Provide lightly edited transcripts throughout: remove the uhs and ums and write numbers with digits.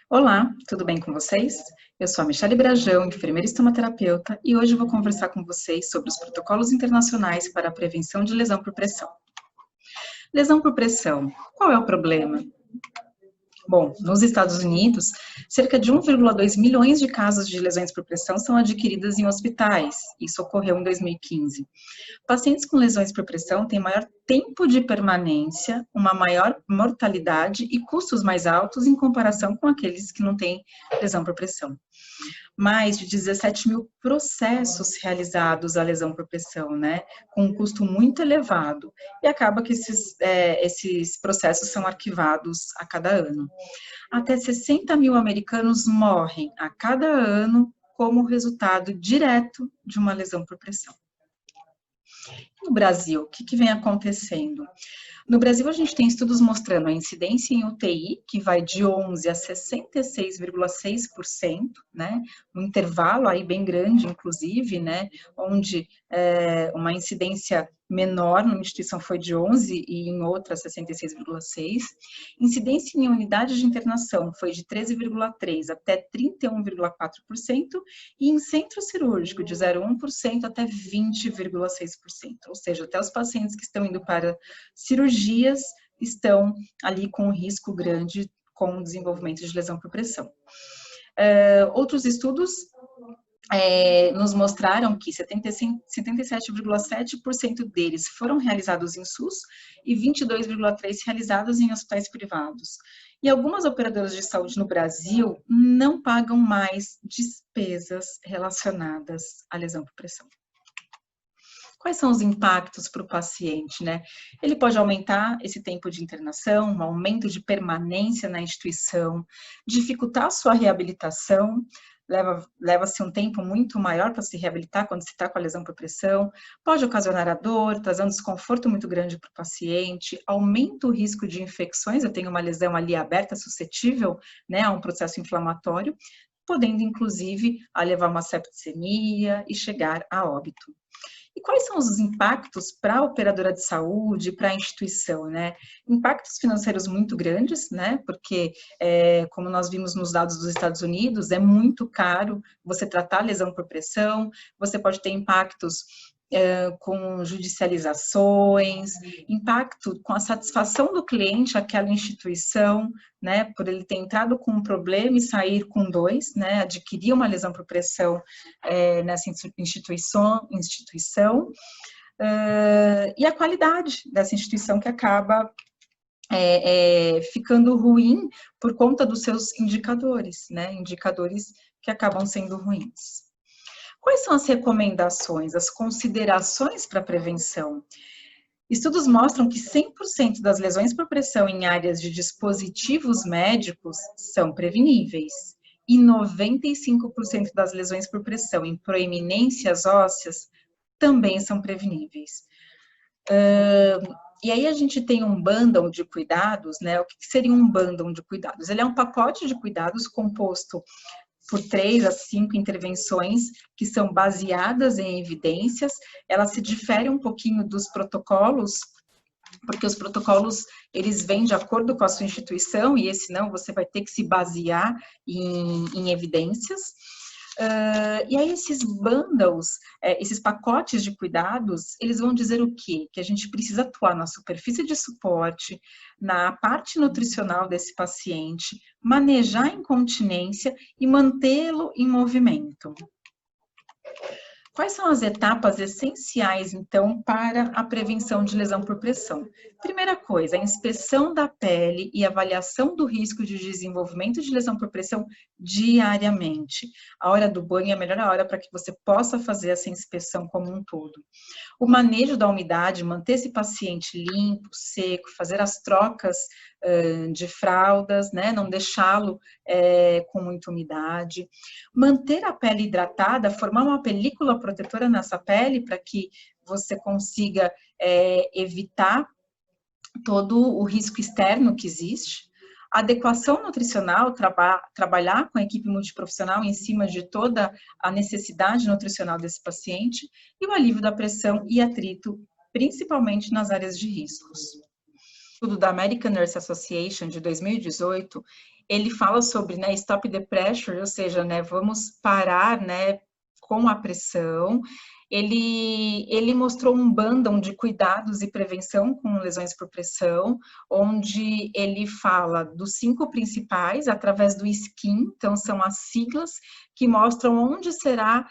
Olá, tudo bem com vocês? Eu sou a Michele Brajão, enfermeira estomaterapeuta, e hoje vou conversar com vocês sobre os protocolos internacionais para a prevenção de lesão por pressão. Lesão por pressão, qual é o problema? Bom, nos Estados Unidos, cerca de 1,2 milhões de casos de lesões por pressão são adquiridas em hospitais. Isso ocorreu em 2015. Pacientes com lesões por pressão têm maior tempo de permanência, uma maior mortalidade e custos mais altos em comparação com aqueles que não têm lesão por pressão. Mais de 17 mil processos realizados à lesão por pressão, né, com um custo muito elevado, e acaba que esses processos são arquivados a cada ano. Até 60 mil americanos morrem a cada ano como resultado direto de uma lesão por pressão. No Brasil, o que vem acontecendo? No Brasil, a gente tem estudos mostrando a incidência em UTI, que vai de 11% a 66,6%, né? Um intervalo aí bem grande, inclusive, né? Onde uma incidência menor numa instituição foi de 11% e em outra 66,6%. Incidência em unidade de internação foi de 13,3% até 31,4%, e em centro cirúrgico de 0,1% até 20,6%. Ou seja, até os pacientes que estão indo para cirurgias estão ali com um risco grande com o desenvolvimento de lesão por pressão. Outros estudos nos mostraram que 77,7% deles foram realizados em SUS e 22,3% realizados em hospitais privados. E algumas operadoras de saúde no Brasil não pagam mais despesas relacionadas à lesão por pressão. Quais são os impactos para o paciente, né? Ele pode aumentar esse tempo de internação, um aumento de permanência na instituição, dificultar a sua reabilitação, leva-se um tempo muito maior para se reabilitar quando se está com a lesão por pressão, pode ocasionar a dor, trazer um desconforto muito grande para o paciente, aumenta o risco de infecções, eu tenho uma lesão ali aberta, suscetível, né, a um processo inflamatório, podendo inclusive a levar uma septicemia e chegar a óbito. E quais são os impactos para a operadora de saúde, para a instituição, né? Impactos financeiros muito grandes, né? Porque, como nós vimos nos dados dos Estados Unidos, é muito caro você tratar a lesão por pressão, você pode ter impactos com judicializações, impacto com a satisfação do cliente, aquela instituição, né, por ele ter entrado com um problema e sair com dois, né, adquirir uma lesão por pressão nessa instituição, e a qualidade dessa instituição que acaba ficando ruim por conta dos seus indicadores, né, indicadores que acabam sendo ruins. Quais são as recomendações, as considerações para a prevenção? Estudos mostram que 100% das lesões por pressão em áreas de dispositivos médicos são preveníveis e 95% das lesões por pressão em proeminências ósseas também são preveníveis. E aí a gente tem um bundle de cuidados, né? O que seria um bundle de cuidados? Ele é um pacote de cuidados composto por 3 a 5 intervenções que são baseadas em evidências. Ela se difere um pouquinho dos protocolos, porque os protocolos, eles vêm de acordo com a sua instituição, e esse não, você vai ter que se basear em evidências. E aí esses bundles, esses pacotes de cuidados, eles vão dizer o quê? Que a gente precisa atuar na superfície de suporte, na parte nutricional desse paciente, manejar a incontinência e mantê-lo em movimento. Quais são as etapas essenciais, então, para a prevenção de lesão por pressão? Primeira coisa, a inspeção da pele e avaliação do risco de desenvolvimento de lesão por pressão diariamente. A hora do banho é a melhor hora para que você possa fazer essa inspeção como um todo. O manejo da umidade, manter esse paciente limpo, seco, fazer as trocas de fraldas, né, não deixá-lo com muita umidade. Manter a pele hidratada, formar uma película protetora nessa pele para que você consiga evitar todo o risco externo que existe. Adequação nutricional, trabalhar com a equipe multiprofissional em cima de toda a necessidade nutricional desse paciente, e o alívio da pressão e atrito, principalmente nas áreas de riscos. estudo da American Nurse Association de 2018, ele fala sobre, né, stop the pressure, ou seja, né, vamos parar, né, com a pressão. Ele mostrou um bundle de cuidados e prevenção com lesões por pressão, onde ele fala dos 5 principais através do SKIN, então são as siglas que mostram onde será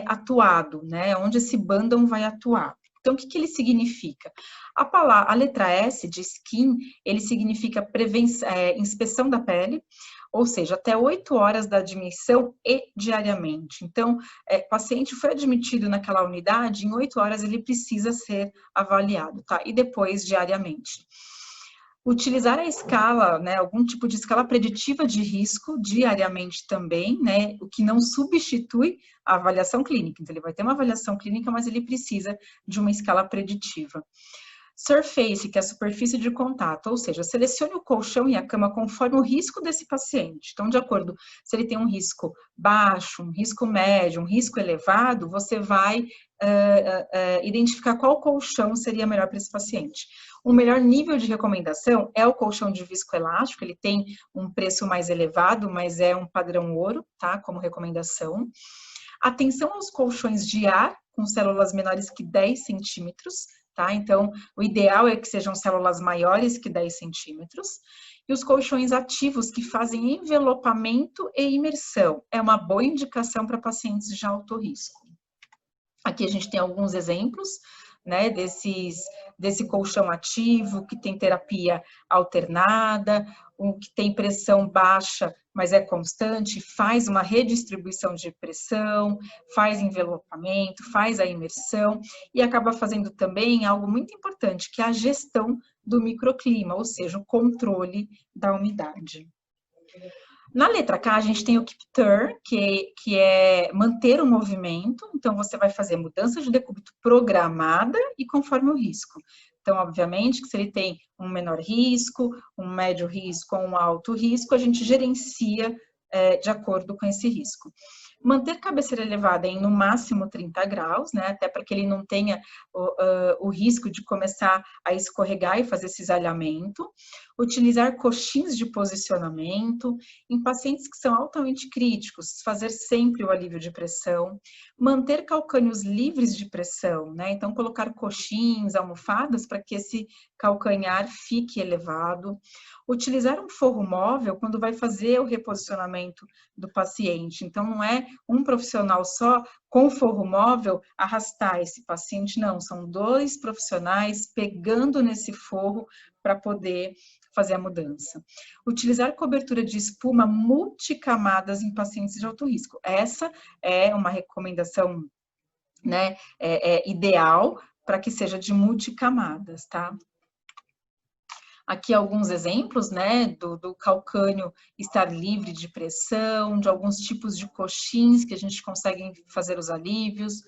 atuado, né, onde esse bundle vai atuar. Então, o que ele significa? A letra S de skin, ele significa inspeção da pele, ou seja, até 8 horas da admissão e diariamente. Então, o paciente foi admitido naquela unidade, em 8 horas ele precisa ser avaliado, tá? E depois, diariamente. Utilizar a escala, né, algum tipo de escala preditiva de risco diariamente também, né, o que não substitui a avaliação clínica. Então, ele vai ter uma avaliação clínica, mas ele precisa de uma escala preditiva. Surface, que é a superfície de contato, ou seja, selecione o colchão e a cama conforme o risco desse paciente. Então, de acordo, se ele tem um risco baixo, um risco médio, um risco elevado, você vai identificar qual colchão seria melhor para esse paciente. O melhor nível de recomendação é o colchão de viscoelástico, ele tem um preço mais elevado, mas é um padrão ouro, tá, como recomendação. Atenção aos colchões de ar, com células menores que 10 centímetros, tá? Então, o ideal é que sejam células maiores que 10 centímetros. E os colchões ativos que fazem envelopamento e imersão. É uma boa indicação para pacientes de alto risco. Aqui a gente tem alguns exemplos, né, desse colchão ativo, que tem terapia alternada, o que tem pressão baixa, mas é constante, faz uma redistribuição de pressão, faz envelopamento, faz a imersão e acaba fazendo também algo muito importante, que é a gestão do microclima, ou seja, o controle da umidade. Na letra K, a gente tem o Keep Turn, que é manter o movimento. Então, você vai fazer mudança de decúbito programada e conforme o risco. Então, obviamente, que se ele tem um menor risco, um médio risco ou um alto risco, a gente gerencia de acordo com esse risco. Manter cabeceira elevada em no máximo 30 graus, né, até para que ele não tenha o risco de começar a escorregar e fazer cisalhamento. Utilizar coxins de posicionamento. Em pacientes que são altamente críticos, fazer sempre o alívio de pressão. Manter calcânios livres de pressão, né, então colocar coxins, almofadas para que esse calcanhar fique elevado. Utilizar um forro móvel quando vai fazer o reposicionamento do paciente. Então, não é um profissional só com forro móvel arrastar esse paciente, não. São 2 profissionais pegando nesse forro para poder fazer a mudança. Utilizar cobertura de espuma multicamadas em pacientes de alto risco. Essa é uma recomendação, né, ideal para que seja de multicamadas, tá? Aqui alguns exemplos, né, do calcânio estar livre de pressão, de alguns tipos de coxins que a gente consegue fazer os alívios.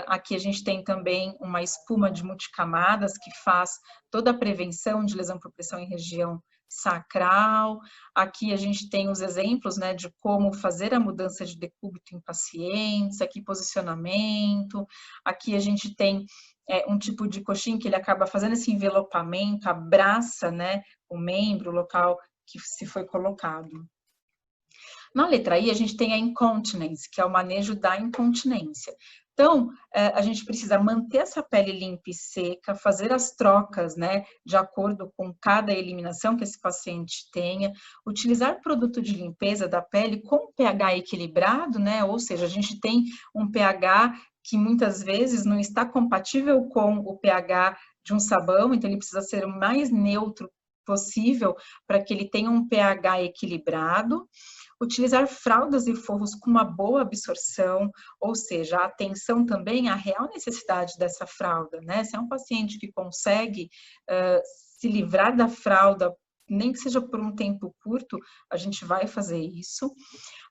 Aqui a gente tem também uma espuma de multicamadas que faz toda a prevenção de lesão por pressão em região sacral. Aqui a gente tem os exemplos, né, de como fazer a mudança de decúbito em pacientes, aqui posicionamento. Aqui a gente tem um tipo de coxim que ele acaba fazendo esse envelopamento, abraça, né, o membro, o local que se foi colocado. Na letra I, a gente tem a incontinence, que é o manejo da incontinência. Então, a gente precisa manter essa pele limpa e seca, fazer as trocas, né, de acordo com cada eliminação que esse paciente tenha, utilizar produto de limpeza da pele com pH equilibrado, né, ou seja, a gente tem um pH que muitas vezes não está compatível com o pH de um sabão, então ele precisa ser o mais neutro possível para que ele tenha um pH equilibrado. Utilizar fraldas e forros com uma boa absorção, ou seja, a atenção também à real necessidade dessa fralda, né? Se é um paciente que consegue se livrar da fralda, nem que seja por um tempo curto, a gente vai fazer isso.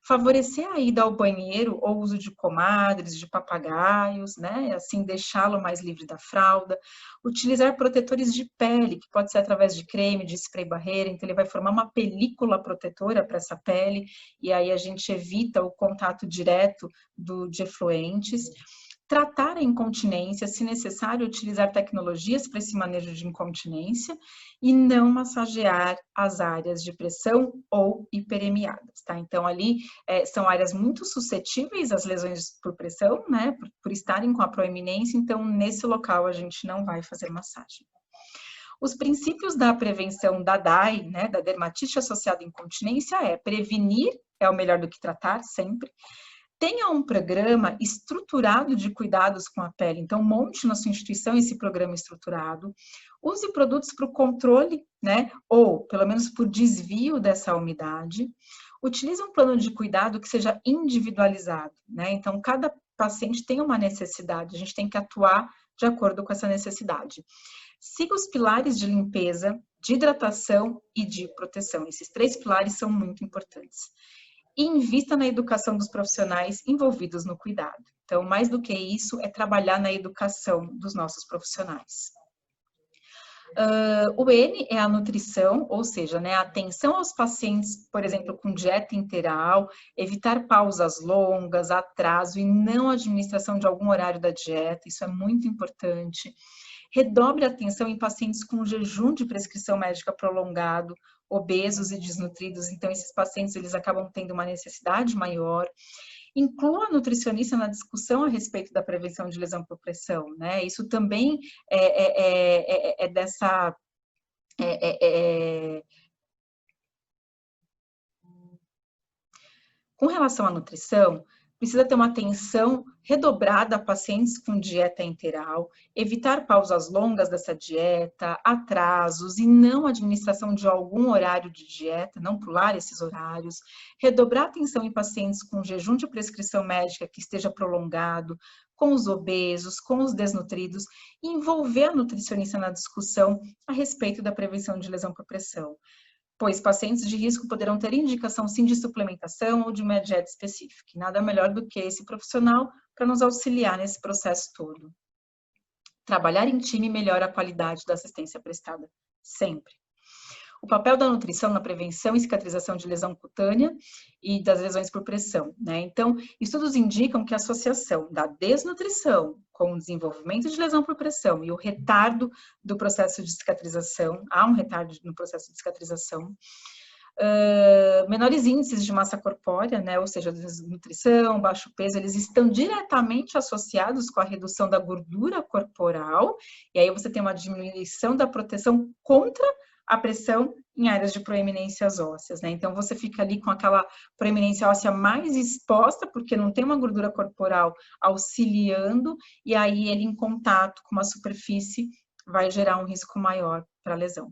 Favorecer a ida ao banheiro ou uso de comadres, de papagaios, né? Assim, deixá-lo mais livre da fralda. Utilizar protetores de pele, que pode ser através de creme, de spray barreira, então ele vai formar uma película protetora para essa pele, e aí a gente evita o contato direto de efluentes. tratar a incontinência, se necessário, utilizar tecnologias para esse manejo de incontinência e não massagear as áreas de pressão ou hiperemiadas, tá? Então, ali são áreas muito suscetíveis às lesões por pressão, né? Por estarem com a proeminência, então, nesse local a gente não vai fazer massagem. Os princípios da prevenção da DAI, né, da dermatite associada à incontinência, é prevenir é o melhor do que tratar, sempre. Tenha um programa estruturado de cuidados com a pele, então monte na sua instituição esse programa estruturado. Use produtos para o controle, né, ou pelo menos por desvio dessa umidade. Utilize um plano de cuidado que seja individualizado, né, então cada paciente tem uma necessidade, a gente tem que atuar de acordo com essa necessidade. Siga os pilares de limpeza, de hidratação e de proteção. Esses 3 pilares são muito importantes. E invista na educação dos profissionais envolvidos no cuidado. Então, mais do que isso, é trabalhar na educação dos nossos profissionais. O N é a nutrição, ou seja, né, a atenção aos pacientes, por exemplo, com dieta interal, evitar pausas longas, atraso e não administração de algum horário da dieta, isso é muito importante. Redobre a atenção em pacientes com jejum de prescrição médica prolongado, obesos e desnutridos, então esses pacientes eles acabam tendo uma necessidade maior. Inclua a nutricionista na discussão a respeito da prevenção de lesão por pressão, né? Isso também é dessa... Com relação à nutrição, precisa ter uma atenção redobrada a pacientes com dieta interal, evitar pausas longas dessa dieta, atrasos e não administração de algum horário de dieta, não pular esses horários, redobrar atenção em pacientes com jejum de prescrição médica que esteja prolongado, com os obesos, com os desnutridos, e envolver a nutricionista na discussão a respeito da prevenção de lesão por pressão, pois pacientes de risco poderão ter indicação sim de suplementação ou de uma dieta específica. E nada melhor do que esse profissional para nos auxiliar nesse processo todo. Trabalhar em time melhora a qualidade da assistência prestada, sempre. O papel da nutrição na prevenção e cicatrização de lesão cutânea e das lesões por pressão, né? Então, estudos indicam que a associação da desnutrição com o desenvolvimento de lesão por pressão e o retardo do processo de cicatrização, há um retardo no processo de cicatrização, menores índices de massa corpórea, né, ou seja, desnutrição, baixo peso, eles estão diretamente associados com a redução da gordura corporal, e aí você tem uma diminuição da proteção contra a pressão em áreas de proeminências ósseas, né? Então, você fica ali com aquela proeminência óssea mais exposta, porque não tem uma gordura corporal auxiliando, e aí ele em contato com uma superfície vai gerar um risco maior para a lesão.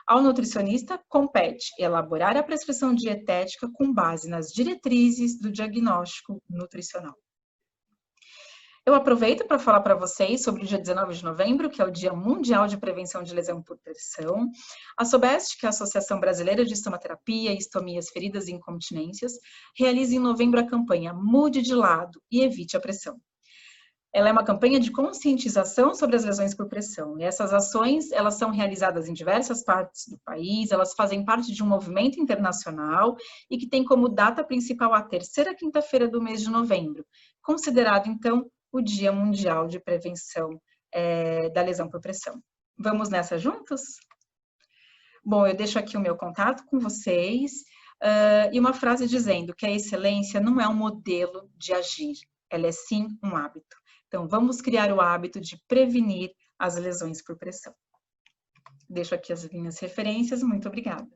Ao nutricionista, compete elaborar a prescrição dietética com base nas diretrizes do diagnóstico nutricional. Eu aproveito para falar para vocês sobre o dia 19 de novembro, que é o Dia Mundial de Prevenção de Lesão por Pressão. A SOBEST, que é a Associação Brasileira de Estomaterapia, Estomias, Feridas e Incontinências, realiza em novembro a campanha Mude de Lado e Evite a Pressão. Ela é uma campanha de conscientização sobre as lesões por pressão. E essas ações, elas são realizadas em diversas partes do país, elas fazem parte de um movimento internacional e que tem como data principal a terceira quinta-feira do mês de novembro, considerado, então, o Dia Mundial de Prevenção da Lesão por Pressão. Vamos nessa juntos? Bom, eu deixo aqui o meu contato com vocês e uma frase dizendo que a excelência não é um modelo de agir, ela é sim um hábito. Então, vamos criar o hábito de prevenir as lesões por pressão. Deixo aqui as minhas referências, muito obrigada.